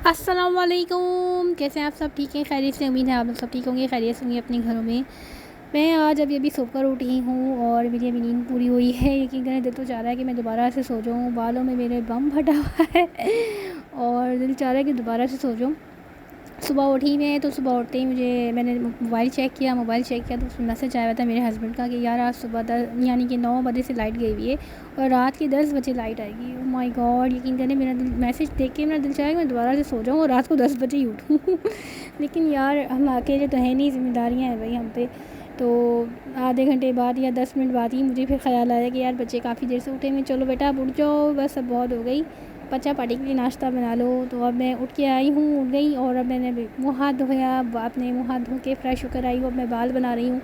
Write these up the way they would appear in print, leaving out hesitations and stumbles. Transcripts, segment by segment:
अस्सलाम वालेकुम। कैसे हैं आप सब? ठीक हैं, खैरियत से? उम्मीद है आप लोग सब ठीक होंगे, खैरियत से होंगे अपने घरों में। मैं आज अभी सोकर उठी हूँ और मेरी अभी नींद पूरी हुई है। यकीन करें, दिल तो चाह रहा है कि मैं दोबारा से सो जाऊँ। बालों में मेरे बम फटा हुआ है और दिल चाह रहा है कि दोबारा से सो जाऊँ। सुबह उठी मैं तो सुबह उठते ही मैंने मोबाइल चेक किया तो उसमें मैसेज आया हुआ था मेरे हस्बैंड का कि यार आज सुबह 10 यानी कि 9 बजे से लाइट गई हुई है और रात के 10 बजे लाइट आएगी। Oh my God! यकीन करें, मेरा दिल मैसेज देख के मेरा दिल चाहा कि मैं दोबारा से सो जाऊँ और रात को 10 बजे ही उठूँ लेकिन यार हम अकेले तो हैं नहीं, ज़िम्मेदारियाँ हैं भाई हम पे। तो आधे घंटे बाद या 10 मिनट बाद ही मुझे फिर ख़्याल आया कि यार बच्चे काफ़ी देर से उठे हैं, चलो बेटा अब उठ जाओ, बस अब बहुत हो गई, बच्चा पार्टी के लिए नाश्ता बना लो। तो अब मैं उठ के आई हूँ, उठ गई और अब मैंने मुँह हाथ धोया, अपने मुँह हाथ धो के फ्रेश होकर आई हूँ। अब मैं बाल बना रही हूँ।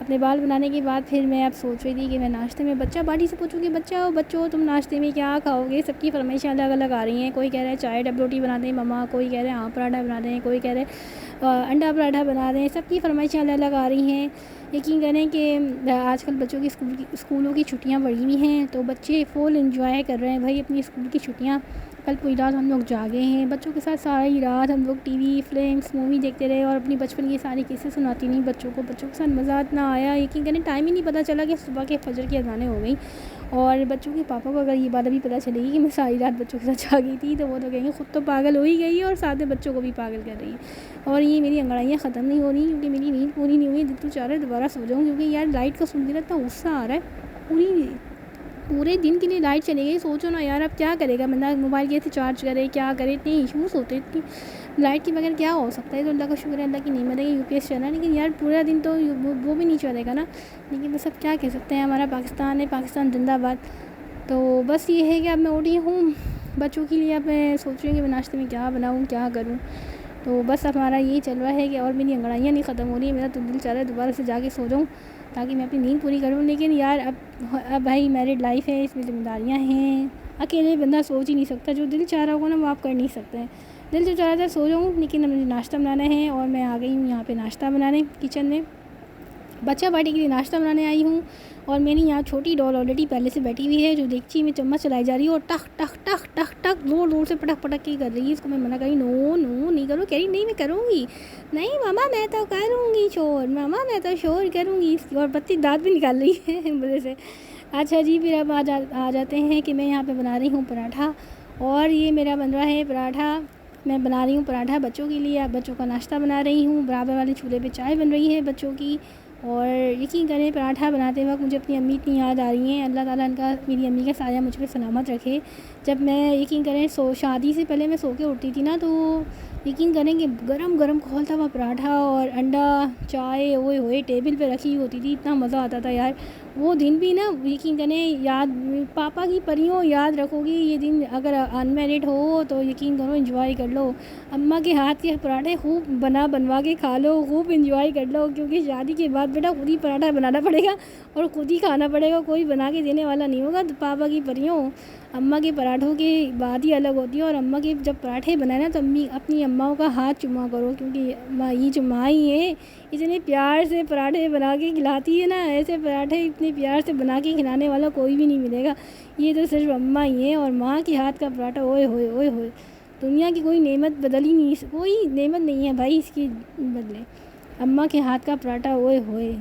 अपने बाल बनाने के बाद फिर मैं अब सोच रही थी कि मैं नाश्ते में बच्चा पार्टी से पूछूँगी, बच्चों तुम नाश्ते में क्या खाओगे? सबकी फरमाइशें अलग अलग आ रही हैं। कोई कह रहा है चाय डब रोटी बना दें मम्मा, कोई कह रहे हैं आम पराठा बना दें, कोई कह रहे हैं अंडा पराठा बना दें। सबकी फरमाइशें अलग अलग आ रही हैं। यकीन करें कि आजकल बच्चों की स्कूलों की छुट्टियां बढ़ी हुई हैं तो बच्चे फुल एंजॉय कर रहे हैं भाई अपनी स्कूल की छुट्टियां। कल पूरी रात हम लोग जागे हैं बच्चों के साथ, सारी रात हम लोग टीवी फिल्म्स मूवी देखते रहे और अपनी बचपन की सारी किस्से सुनाती नहीं बच्चों के साथ मज़ा इतना आया। यकीन करें टाइम ही नहीं पता चला कि सुबह के फजर की अज़ानें हो गई। और बच्चों के पापा को अगर ये बात अभी पता चलेगी कि मैं सारी रात बच्चों के साथ जागी थी तो वो तो कहेंगे ख़ुद तो पागल हो ही गई है और साथ में बच्चों को भी पागल कर रही है। और ये मेरी अंगड़ाइयाँ ख़त्म नहीं हो रही क्योंकि मेरी नींद पूरी नहीं हुई। दिल तो चाह रहा है दोबारा सो जाऊँ क्योंकि यार लाइट का सुन के इतना गुस्सा आ रहा है। पूरे दिन के लिए लाइट चली गई। सोचो ना यार, अब क्या करेगा बंदा, मोबाइल कैसे चार्ज करे, क्या करे, इतने इशूज़ होते हैं। इतनी लाइट के बगैर क्या हो सकता है। तो अल्लाह का शुक्र है, अल्लाह की नेमत है कि यूपीएस चल रहा है, लेकिन यार पूरा दिन तो वो भी नहीं चलेगा ना। लेकिन बस अब क्या कह सकते हैं, हमारा पाकिस्तान है, पाकिस्तान जिंदाबाद। तो बस ये है कि अब मैं उठी हूँ बच्चों के लिए। अब मैं सोच रही हूँ कि मैं नाश्ते में क्या बनाऊँ, क्या करूँ। तो बस हमारा यही चल रहा है कि और मेरी अंगड़ाइयाँ नहीं ख़त्म हो रही है। मेरा तो दिल चाह रहा है दोबारा से जाके सो जाऊँ ताकि मैं अपनी नींद पूरी करूँ। लेकिन यार अब भाई मैरिड लाइफ है, इसमें ज़िम्मेदारियाँ हैं। अकेले बंदा सोच ही नहीं सकता, जो दिल चाह रहा होगा ना वो आप कर नहीं सकते हैं। दिल तो चाह रहा था सो जाऊँ, लेकिन अब मुझे नाश्ता बनाना है और मैं आ गई हूँ यहाँ पे नाश्ता बनाने किचन में। बच्चा पार्टी के लिए नाश्ता बनाने आई हूँ और मेरी यहाँ छोटी डॉल ऑलरेडी पहले से बैठी हुई है जो देगची में चम्मच चलाई जा रही है और टक टक टक टक टक ज़ोर ज़ोर से पटक पटक के कर रही है। इसको मैं मना करी, नो नो नहीं करो। कह रही नहीं मैं करूँगी। नहीं मामा मैं तो करूँगी शोर, मामा मैं तो शोर करूँगी। इसकी और बत्ती दाँत भी निकाल रही है मुझे से। अच्छा जी, फिर अब आ जाते हैं कि मैं यहाँ पर बना रही हूँ पराठा और ये मेरा बन रहा है पराठा। मैं बना रही हूँ पराठा बच्चों के लिए, बच्चों का नाश्ता बना रही हूँ। बराबर वाले चूल्हे पे चाय बन रही है बच्चों की। और यकीन करें पराठा बनाते वक्त मुझे अपनी अम्मी इतनी याद आ रही हैं। अल्लाह ताला इनका, मेरी अम्मी का साया मुझ पर सलामत रखे। जब मैं यकीन करें शादी से पहले मैं सो के उठती थी ना, तो यकीन करें कि गरम गरम खौलता हुआ पराठा और अंडा चाय ओए होए टेबल पे रखी होती थी, इतना मज़ा आता था यार। वो दिन भी ना यकीन करें याद, पापा की परियों याद रखोगी ये दिन। अगर अनमेरिड हो तो यकीन करो एंजॉय कर लो। अम्मा के हाथ के पराठे खूब बनवा के खा लो, खूब एंजॉय कर लो, क्योंकि शादी के बाद बेटा खुद ही पराठा बनाना पड़ेगा और खुद ही खाना पड़ेगा, कोई बना के देने वाला नहीं होगा। तो पापा की परियों, अम्मा के पराठों की बात ही अलग होती है। और अम्मा के जब पराठे बनाए ना तो अपनी अम्माओं का हाथ चुमा करो, क्योंकि ये जो माँ ही है इतने प्यार से पराठे बना के खिलाती है ना, ऐसे पराठे इतने प्यार से बना के खिलाने वाला कोई भी नहीं मिलेगा। ये तो सिर्फ अम्मा ही है। और माँ के हाथ का पराठा ओए होए ओए होए, दुनिया की कोई नेमत बदल ही नहीं, कोई नेमत नहीं है भाई इसकी बदले। अम्मा के हाथ का पराठा ओए होए,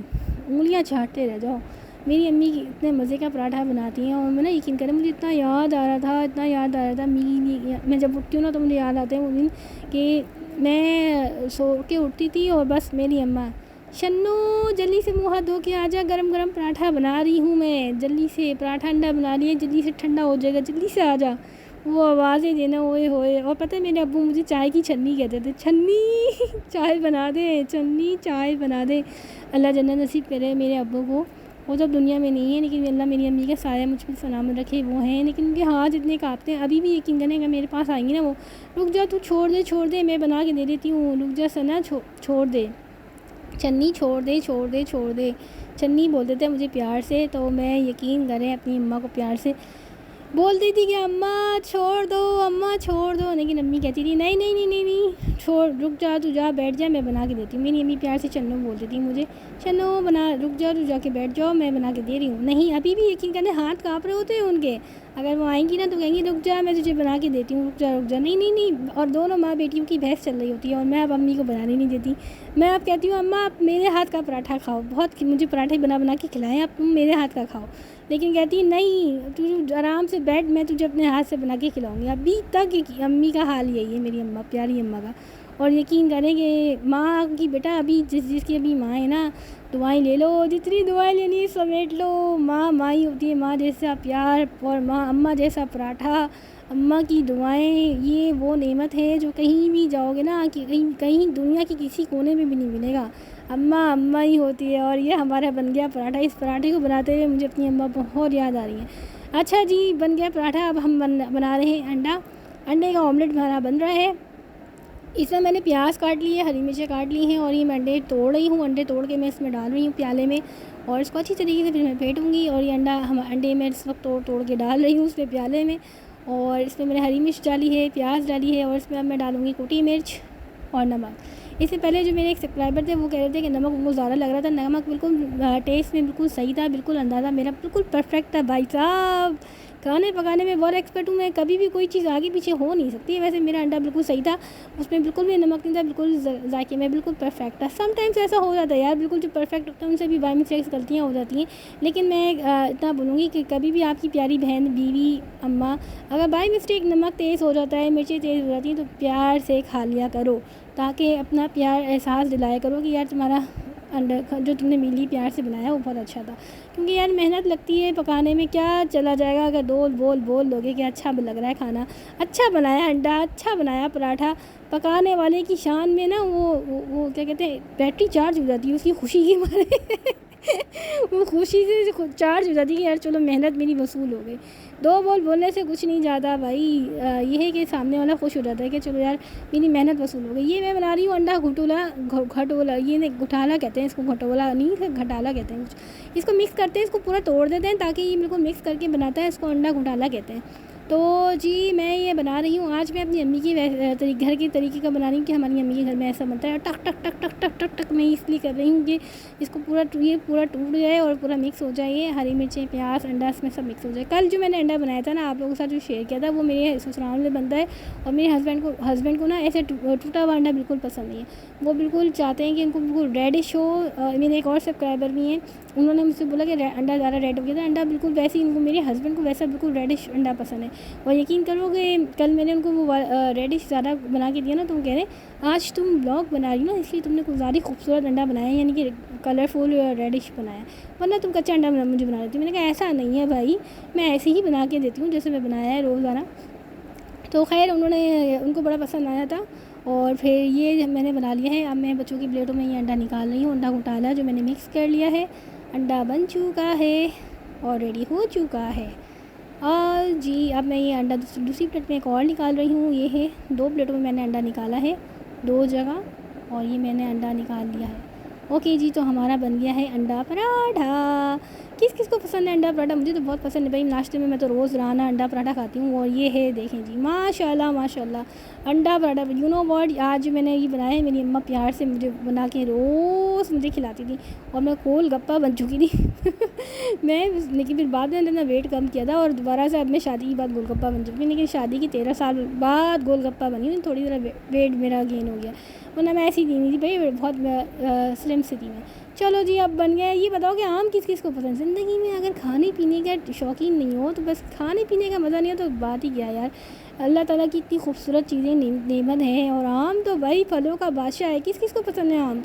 उंगलियां चाटते रह जाओ। मेरी अम्मी इतने मज़े का पराठा बनाती हैं और मैं ना यकीन करें मुझे इतना याद आ रहा था, इतना याद आ रहा था। मैं जब उठती हूँ ना तो मुझे याद आते हैं वो दिन कि मैं सो के उठती थी और बस मेरी अम्मा, शन्नू जल्दी से मुँह हाथ धो के आजा, गरम गरम पराठा बना रही हूँ मैं, जल्दी से पराठा अंडा बना रही है, जल्दी से ठंडा हो जाएगा, जल्दी से आजा। वो आवाज़ें देना ओए होए। और पता है मेरे अब्बू मुझे चाय की छन्नी कहते थे, छन्नी चाय बना दे, छन्नी चाय बना दे। अल्लाह जन्नत नसीब करे मेरे अब्बू को। वो तो दुनिया में नहीं है, लेकिन अल्लाह मेरी अम्मी का साया मुझ पर सलामत रखे, वो हैं। लेकिन उनके हाथ इतने काँपते हैं। अभी भी यकीन करें अगर मेरे पास आएंगी ना वो, रुक जा तू, छोड़ दे मैं बना के दे देती हूँ, रुक जा सना, छोड़ दे चन्नी, छोड़ दे छोड़ दे छोड़ दे। चन्नी बोल देते हैं मुझे प्यार से। तो मैं यकीन करें अपनी अम्मा को प्यार से बोलती थी कि अम्मा छोड़ दो, अम्मा छोड़ दो, लेकिन अम्मी कहती थी नहीं नहीं नहीं नहीं नहीं छोड़, रुक जा, तू जा बैठ जा, मैं बना के देती हूँ। मेरी अम्मी प्यार से चन्नो बोलती थी मुझे, चन्नो बना, रुक जा, तू जाके बैठ जाओ, मैं बना के दे रही हूँ। नहीं, अभी भी यकीन करने हाथ काँप रहे होते हैं उनके। अगर वो आएँगी ना तो कहेंगी रुक जा, मैं तुझे बना के देती हूँ, रुक जा रुक जा। नहीं नहीं नहीं, और दोनों माँ बेटियों की बहस चल रही होती है और मैं अब अम्मी को बनाने नहीं देती। मैं अब कहती हूँ अम्मा आप मेरे हाथ का पराठा खाओ, बहुत मुझे पराठे बना के खिलाएं, अब तुम मेरे हाथ का खाओ। लेकिन कहती है नहीं, तू आराम से बैठ, मैं तुझे अपने हाथ से बना के खिलाऊंगी। अभी तक अम्मी का हाल यही है, मेरी अम्मा, प्यारी अम्मा का। और यकीन करें कि माँ की बेटा अभी जिसकी अभी माँ है ना, दुआएं ले लो, जितनी दुआएं लेनी समेट लो। माँ माँ ही होती है, माँ जैसा प्यार और माँ अम्मा जैसा पराठा, अम्मा की दुआएं, ये वो नेमत है जो कहीं भी जाओगे ना कि कहीं दुनिया की किसी कोने में भी नहीं मिलेगा। अम्मा अम्मा ही होती है। और ये हमारा बन गया पराठा। इस पराठे को बनाते हुए मुझे अपनी अम्मा बहुत याद आ रही है। अच्छा जी, बन गया पराठा। अब हम बना रहे हैं अंडे का ऑमलेट हमारा बन रहा है। इसमें मैंने प्याज काट ली है, हरी मिर्चें काट ली हैं और ये मैं अंडे तोड़ रही हूँ। अंडे तोड़ के मैं इसमें डाल रही हूँ प्याले में और इसको अच्छी तरीके से फिर मैं फेंटूँगी। और ये अंडे मैं इस वक्त तोड़ के डाल रही हूँ उसमें प्याले में। और इसमें मैंने हरी मिर्च डाली है, प्याज डाली है और इसमें अब मैं डालूँगी कुटी मिर्च और नमक। इससे पहले जो मेरे एक सब्सक्राइबर थे वो कह रहे थे कि नमक उनको ज़्यादा लग रहा था। नमक बिल्कुल टेस्ट में बिल्कुल सही था, बिल्कुल अंदाज़ा मेरा बिल्कुल परफेक्ट था भाई साहब। खाने पकाने में बहुत एक्सपर्ट हूँ मैं, कभी भी कोई चीज़ आगे पीछे हो नहीं सकती है। वैसे मेरा अंडा बिल्कुल सही था, उसमें बिल्कुल भी नमक नहीं था, बिल्कुल जायके में बिल्कुल परफेक्ट था। समटाइम्स ऐसा हो जाता है यार, बिल्कुल जो परफेक्ट होता है उनसे भी बाय मिस्टेक्स गलतियाँ हो जाती हैं। लेकिन मैं इतना बोलूँगी कि कभी भी आपकी प्यारी बहन, बीवी, अम्मा अगर बाय मिस्टेक नमक तेज़ हो जाता है, मिर्ची तेज़ हो जाती हैं तो प्यार से खा लिया करो, ताकि अपना प्यार एहसास दिलाया करो कि यार तुम्हारा अंडा जो तुमने मिली प्यार से बनाया वो बहुत अच्छा था। क्योंकि यार मेहनत लगती है पकाने में, क्या चला जाएगा अगर बोल दोगे कि अच्छा लग रहा है खाना, अच्छा बनाया अंडा, अच्छा बनाया पराठा। पकाने वाले की शान में ना वो क्या कहते हैं, बैटरी चार्ज हो जाती है उसकी खुशी के मारे वो खुशी से चार्ज हो जाती है कि यार चलो मेहनत मेरी वसूल हो गई। दो बोल बोलने से कुछ नहीं जाता भाई, ये है कि सामने वाला खुश हो जाता है कि चलो यार मेरी मेहनत वसूल हो गई। ये मैं बना रही हूँ अंडा घटोला, ये नहीं घुटाला कहते हैं इसको, घटोला नहीं घटाला कहते हैं कुछ। इसको मिक्स करते हैं, इसको पूरा तोड़ देते हैं ताकि ये बिल्कुल मिक्स करके बनाता है, इसको अंडा घुटाला कहते हैं। तो जी मैं ये बना रही हूँ आज। मैं अपनी अम्मी की घर के तरीके का बना रही हूँ कि हमारी अम्मी के घर में ऐसा बनता है। टक टक टक टक टक टक टक मैं इसलिए कर रही हूँ कि इसको ये पूरा टूट जाए और पूरा मिक्स हो जाए, हरी मिर्चें, प्याज, अंडा इसमें सब मिक्स हो जाए। कल जो मैंने अंडा बनाया था ना, आप लोगों के साथ जो शेयर किया था, वो मेरे ससुराल में बनता है और मेरे हस्बैंड को ना ऐसे टूटा हुआ अंडा बिल्कुल पसंद नहीं है। वो बिल्कुल चाहते हैं कि उनको बिल्कुल रेडिश हो। मेरे एक और सब्सक्राइबर भी हैं, उन्होंने मुझसे बोला कि अंडा ज़्यादा रेड हो गया था। अंडा बिल्कुल वैसे ही, उनको मेरे हस्बैंड को वैसा बिल्कुल रेडिश अंडा पसंद है। और यकीन करो कि कल मैंने उनको वो रेडिश ज़्यादा बना के दिया ना, तो वो कह रहे आज तुम ब्लॉग बना रही हो ना इसलिए तुमने कुछ ज़्यादा खूबसूरत अंडा बनाया, यानी कि कलरफुल रेडिश बनाया, वरना तुम कच्चा अंडा मुझे बना देती। मैंने कहा ऐसा नहीं है भाई, मैं ऐसे ही बना के देती हूँ जैसे मैं बनाया है रोज़ाना। तो खैर उनको बड़ा पसंद आया था और फिर ये मैंने बना लिया है। अब मैं बच्चों की प्लेटों में ये अंडा निकाल रही हूँ। अंडा घोटाला जो मैंने मिक्स कर लिया है, अंडा बन चुका है और रेडी हो चुका है। और जी अब मैं ये अंडा दूसरी प्लेट में एक और निकाल रही हूँ। ये है 2 प्लेटों में मैंने अंडा निकाला है 2 जगह, और ये मैंने अंडा निकाल लिया है। ओके जी, तो हमारा बन गया है अंडा पराठा। किस किस को पसंद है अंडा पराठा? मुझे तो बहुत पसंद है भाई, नाश्ते में मैं तो रोज़ाना अंडा पराठा खाती हूँ। और ये है देखें जी, माशाल्लाह माशाल्लाह अंडा पराठा। यू नो व्हाट, आज मैंने ये बनाया है, मेरी अम्मा प्यार से मुझे बना के रोज़ मुझे खिलाती थी और मैं गोल गप्पा बन चुकी थी लेकिन फिर बाद में मैंने वेट कम किया था और दोबारा से अब मैं शादी के बाद गोलगप्पा बन चुकी हूँ। लेकिन शादी की 13 साल बाद गोलगप्पा बनी हूँ, थोड़ी ज़रा वेट मेरा गेन हो गया, वरना मैं ऐसी नहीं थी भाई, बहुत स्लिम सी थी मैं। चलो जी अब बन गया। ये बताओ कि आम किस किस को पसंद? ज़िंदगी में अगर खाने पीने का शौकीन नहीं हो तो बस खाने पीने का मज़ा नहीं हो तो बात ही क्या यार। अल्लाह ताला की इतनी खूबसूरत चीज़ें नेमत हैं और आम तो भाई फलों का बादशाह है। किस किस को पसंद है आम?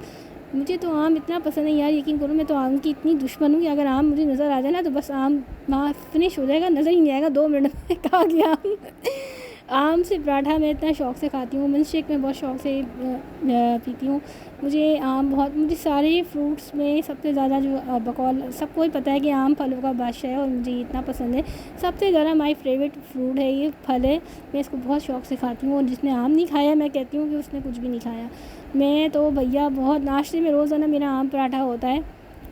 मुझे तो आम इतना पसंद है यार, यकीन करो मैं तो आम की इतनी दुश्मन हूँ कि अगर आम मुझे नज़र आ जाए ना तो बस आम वहाँ फिनिश हो जाएगा, नज़र ही नहीं आएगा 2 मिनट में कहा गया आम। आम से पराठा मैं इतना शौक़ से खाती हूँ, मिल्क शेक मैं बहुत शौक़ से पीती हूँ। मुझे सारे फ्रूट्स में सबसे ज़्यादा जो बकौल सबको ही पता है कि आम फलों का बादशाह है और मुझे इतना पसंद है। सबसे ज़्यादा माय फेवरेट फ्रूट है ये, फल है। मैं इसको बहुत शौक़ से खाती हूँ और जिसने आम नहीं खाया मैं कहती हूँ कि उसने कुछ भी नहीं खाया। मैं तो भैया बहुत नाश्ते में रोज़ाना मेरा आम पराठा होता है।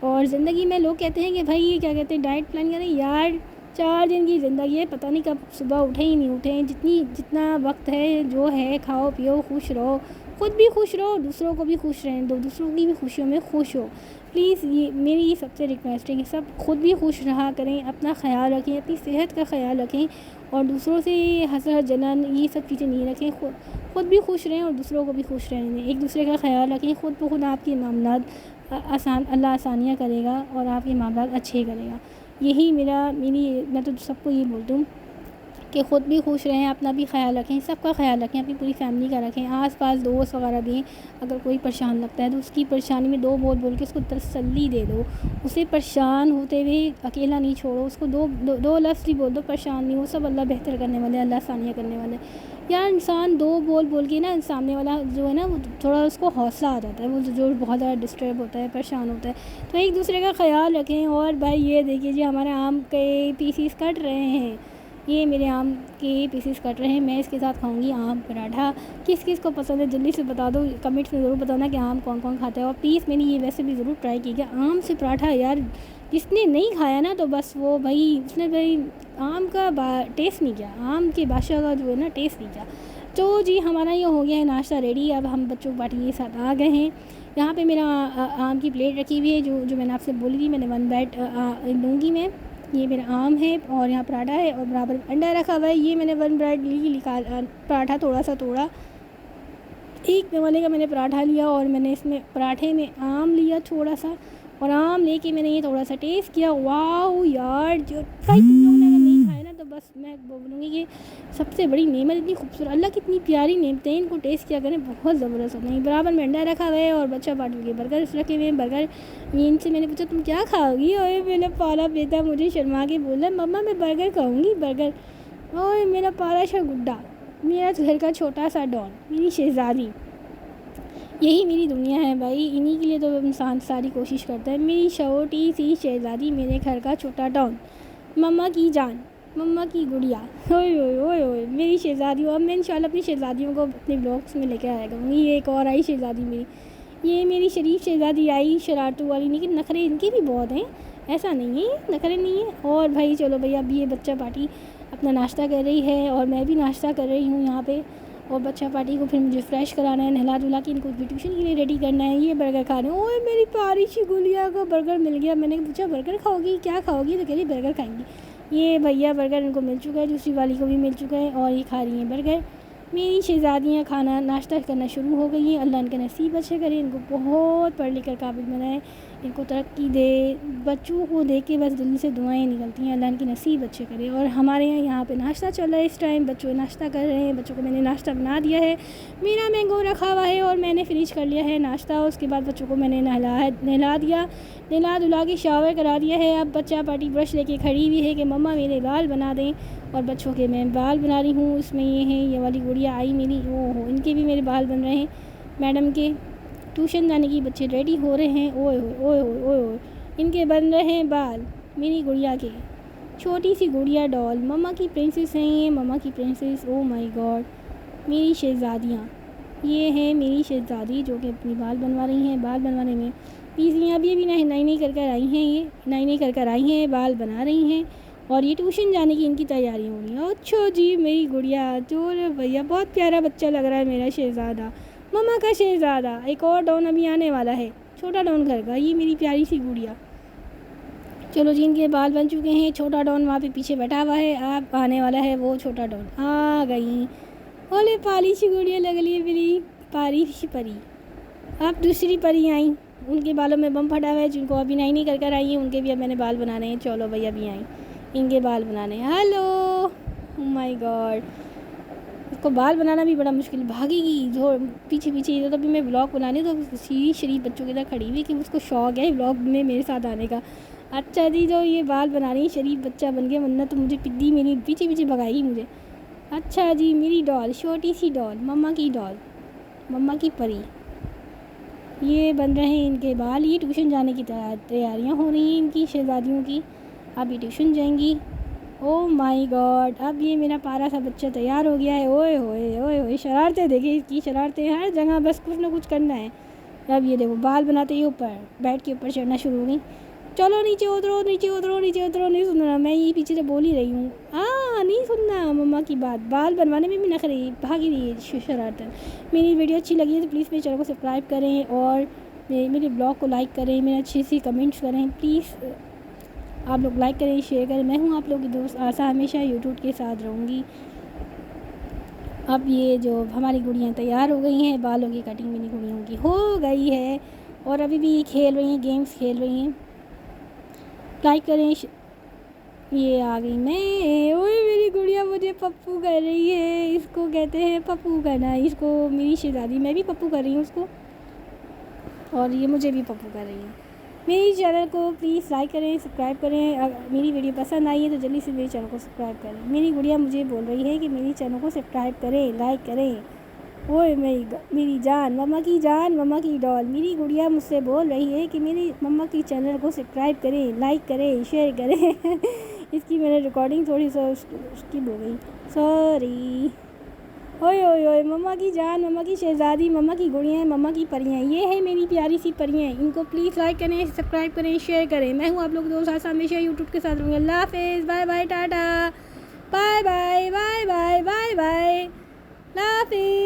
और ज़िंदगी में लोग कहते हैं कि भाई ये क्या कहते हैं डाइट प्लान करें, यार 4 दिन की ज़िंदगी है, पता नहीं कब सुबह उठे ही नहीं उठे। जितना वक्त है जो है खाओ पियो खुश रहो, खुद भी खुश रहो, दूसरों को भी खुश रहने दो, दूसरों की भी खुशियों में खुश हो। प्लीज़ ये मेरी ये सबसे रिक्वेस्ट है कि सब खुद भी खुश रहा करें, अपना ख़्याल रखें, अपनी सेहत का ख़्याल रखें और दूसरों से हसद जलन ये सब चीज़ें नहीं रखें। खुद भी खुश रहें और दूसरों को भी खुश रहने दें। एक दूसरे का ख़्याल रखें। खुद ब खुद आपके मामलात अल्लाह आसानियाँ करेगा और आपके मामलात अच्छे करेगा। यही मैं तो सबको ये बोलती हूँ कि ख़ुद भी खुश रहें, अपना भी ख़्याल रखें, सबका ख़्याल रखें, अपनी पूरी फैमिली का रखें। आस-पास दोस्त वगैरह भी अगर कोई परेशान लगता है तो उसकी परेशानी में दो बोल के उसको तसल्ली दे दो। उसे परेशान होते हुए अकेला नहीं छोड़ो, उसको दो लफ्ज़ ही बोल दो, परेशान नहीं हो, सब अल्लाह बेहतर करने वाले हैं, अल्लाह आसानियाँ करने वाले हैं। यार इंसान दो बोल के ना सामने वाला जो है ना वो थोड़ा उसको हौसला आ जाता है, वो जो बहुत ज़्यादा डिस्टर्ब होता है, परेशान होता है। तो एक दूसरे का ख़्याल रखें। और भाई ये देखिए जी हमारे आम के पीसीस कट रहे हैं, ये मेरे आम के पीसेस कट रहे हैं। मैं इसके साथ खाऊंगी आम पराठा। किस किस को पसंद है जल्दी से बता दो, कमेंट्स में ज़रूर बताना कि आम कौन कौन खाता है। और प्लीज़ मैंने ये वैसे भी ज़रूर ट्राई कीजिए आम से पराठा। यार जिसने नहीं खाया ना तो बस वो उसने आम का टेस्ट नहीं किया, आम के बादशाह का जो है ना टेस्ट नहीं किया। तो जी हमारा ये हो गया है नाश्ता रेडी। अब हम बच्चों की पार्टी के साथ आ गए हैं। यहाँ पे मेरा आम की प्लेट रखी हुई है जो मैंने आपसे बोली थी। मैंने 1 बाइट लूँगी मैं। ये मेरा आम है और यहाँ पराठा है और बराबर अंडा रखा हुआ है। ये मैंने 1 ब्रेड पराठा थोड़ा सा तोड़ा, एक पैमाने का मैंने पराठा लिया और मैंने इसमें पराठे में आम लिया थोड़ा सा, और आम लेके मैंने ये थोड़ा सा टेस्ट किया। वाह यार, जो भाई तुम लोगों ने अगर नहीं खाया ना तो बस मैं बोलूँगी कि सबसे बड़ी नेमत, इतनी खूबसूरत अल्लाह की इतनी प्यारी नेमतें हैं, इनको टेस्ट किया करें, बहुत ज़बरदस्त होता है। बराबर में अंडा रखा हुआ है और बच्चा पार्टी के बर्गर रखे हुए हैं। बर्गर ये इनसे मैंने पूछा तुम क्या खाओगी, और मेरा पाला बेटा मुझे शर्मा के बोला मम्मा मैं बर्गर खाऊँगी बर्गर। और मेरा पाला सा गुड्डा, मेरा घर का छोटा सा डॉन, मेरी शहज़ादी, यही मेरी दुनिया है भाई। इन्हीं के लिए तो इंसान सारी कोशिश करता है। मेरी छोटी सी शहज़ादी, मेरे घर का छोटा डॉन, मम्मा की जान, मम्मा की गुड़िया, ओए ओए ओए ओए मेरी शहज़ादी। अब मैं इंशाल्लाह अपनी शहज़ादियों को अपने ब्लॉग्स में लेकर आया करूँगी। ये एक और आई शहज़ादी मेरी, ये मेरी शरीफ शहज़ादी आई, शरारतों वाली। लेकिन नखरे इनके भी बहुत हैं, ऐसा नहीं है नखरे नहीं है। और भाई चलो भैया, अब ये बच्चा पार्टी अपना नाश्ता कर रही है और मैं भी नाश्ता कर रही हूँ यहाँ पे। और बच्चा पार्टी को फिर मुझे फ्रेश कराना है, नहला धुला के इनको भी ट्यूशन के लिए रेडी करना है। ये बर्गर खा रहे हैं। ओए मेरी प्यारी सी गुलिया को बर्गर मिल गया। मैंने पूछा बर्गर खाओगी, क्या खाओगी, तो कह रही बर्गर खाएंगी। ये भैया बर्गर इनको मिल चुका है, दूसरी वाली को भी मिल चुका है और ये खा रही हैं बर्गर। मेरी शहज़ादियाँ खाना नाश्ता करना शुरू हो गई हैं। अल्लाह इनके नसीब अच्छे करे, इनको बहुत पढ़ लिख कर काबिल बनाए, इनको तरक्की दे। बच्चों को देख के बस दिल से दुआएं निकलती हैं, अल्लाह इनके नसीब अच्छे करे। और हमारे यहाँ पे नाश्ता चल रहा है इस टाइम, बच्चों नाश्ता कर रहे हैं। बच्चों को मैंने नाश्ता बना दिया है, मेरा मैंगो रखा हुआ है और मैंने फिनिश कर लिया है नाश्ता। उसके बाद बच्चों को मैंने नहला दिया, नहला धुला के शावर करा दिया है। अब बच्चा पार्टी ब्रश लेके खड़ी हुई है कि मम्मा मेरे बाल बना दें, और बच्चों के मैं बाल बना रही हूँ। इसमें ये वाली गुड़िया आई मेरी, ओहो इनके भी मेरे बाल बन रहे हैं। मैडम के ट्यूशन जाने की बच्चे रेडी हो रहे हैं। ओए ओए ओए ओए इनके बन रहे हैं बाल मेरी गुड़िया के। छोटी सी गुड़िया डॉल, मम्मा की प्रिंसेस हैं ये, मम्मा की प्रिंसेस। ओ माय गॉड, मेरी शहज़ादियाँ, ये है मेरी शहज़ादी जो कि अपनी बाल बनवा रही हैं। बाल बनवाने में पीसियाँ अभी नई नई कर कर आई हैं, ये नई नई कर कर आई हैं, बाल बना रही हैं और ये ट्यूशन जाने की इनकी तैयारी हो रही है। अच्छा जी मेरी गुड़िया, जो भैया बहुत प्यारा बच्चा लग रहा है मेरा शहज़ादा, मम्मा का शहज़ादा। एक और डॉन अभी आने वाला है, छोटा डॉन घर का। ये मेरी प्यारी सी गुड़िया। चलो जी इनके बाल बन चुके हैं। छोटा डॉन वहाँ पे पीछे बैठा हुआ है, अब आने वाला है वो छोटा डॉन। आ गई, बोले पाली सी गुड़िया लग रही है मेरी पारी सी परी। अब दूसरी परी आई, उनके बालों में बम फटा हुआ है, जिनको अभी नहीं कर आई है, उनके भी अब मैंने बाल बनाने हैं। चलो भैया भी आई, इनके बाल बनाने। हेलो, ओह माय गॉड, इसको बाल बनाना भी बड़ा मुश्किल, भागेगी जो पीछे पीछे। इधर तो अभी मैं ब्लॉग बनाने तो शरीफ बच्चों के साथ खड़ी हुई कि उसको शौक है ब्लॉग में मेरे साथ आने का। अच्छा जी, जो ये बाल बना रही है शरीफ बच्चा बन गया, वरना तो मुझे पिद्दी मेरी पीछे पीछे भगाएगी मुझे। अच्छा जी मेरी डॉल, छोटी सी डॉल, मम्मा की डॉल, मम्मा की परी। ये बन रहे हैं इनके बाल। ये ट्यूशन जाने की तैयारियाँ हो रही हैं इनकी शहज़ादियों की। अब ये ट्यूशन जाएंगी। ओह माय गॉड, अब ये मेरा प्यारा सा बच्चा तैयार हो गया है। ओए होए ओए होए, शरारतें देखिए इसकी, शरारतें हर जगह, बस कुछ ना कुछ करना है। अब ये देखो बाल बनाते ही ऊपर बेड के ऊपर चढ़ना शुरू हो गई। चलो नीचे उतरो, नीचे उतरो, नीचे उतरो। नहीं सुन रहा, मैं यही पीछे से बोल ही रही हूँ। नहीं सुनना मम्मा की बात। बाल बनवाने में भी नखरे, भागी रही है शरारतन। मेरी वीडियो अच्छी लगी है तो प्लीज़ मेरे चैनल को सब्सक्राइब करें और मेरे ब्लॉग को लाइक करें, मेरे अच्छी सी कमेंट्स करें प्लीज़। आप लोग लाइक करें, शेयर करें। मैं हूँ आप लोग की दोस्त आशा, हमेशा यूट्यूब के साथ रहूँगी। अब ये जो हमारी गुड़ियाँ तैयार हो गई हैं, बालों की कटिंग मेरी गुड़ियों की हो गई है और अभी भी खेल रही हैं, गेम्स खेल रही हैं। लाइक करें। ये आ गई मैं। ओए मेरी गुड़िया मुझे पप्पू कर रही है, इसको कहते हैं पप्पू करना। इसको मेरी शहज़ादी, मैं भी पप्पू कर रही हूँ उसको और ये मुझे भी पप्पू कर रही है। मेरी चैनल को प्लीज़ लाइक करें, सब्सक्राइब करें। अगर मेरी वीडियो पसंद आई है तो जल्दी से मेरे चैनल को सब्सक्राइब करें। मेरी गुड़िया मुझे बोल रही है कि मेरी चैनल को सब्सक्राइब करें, लाइक करें। ओए मेरी जान, मम्मा की जान, मम्मा की डॉल, मेरी गुड़िया मुझसे बोल रही है कि मेरी मम्मा की चैनल को सब्सक्राइब करें, लाइक करें, शेयर करें। इसकी मैंने रिकॉर्डिंग थोड़ी सा स्किप हो गई, सॉरी। ओए ओए ओए, मम्मा की जान, मम्मा की शहज़ादी, मम्मा की गुड़ियाँ, मम्मा की परियाँ, ये है मेरी प्यारी सी परियाँ। इनको प्लीज़ लाइक करें, सब्सक्राइब करें, शेयर करें। मैं हूँ आप लोग दोस्त आशा, हमेशा यूट्यूब के साथ रहूँगी। अल्लाह हाफ़िज़, bye bye, tata, bye bye, bye bye, bye bye, अल्लाह हाफ़िज़।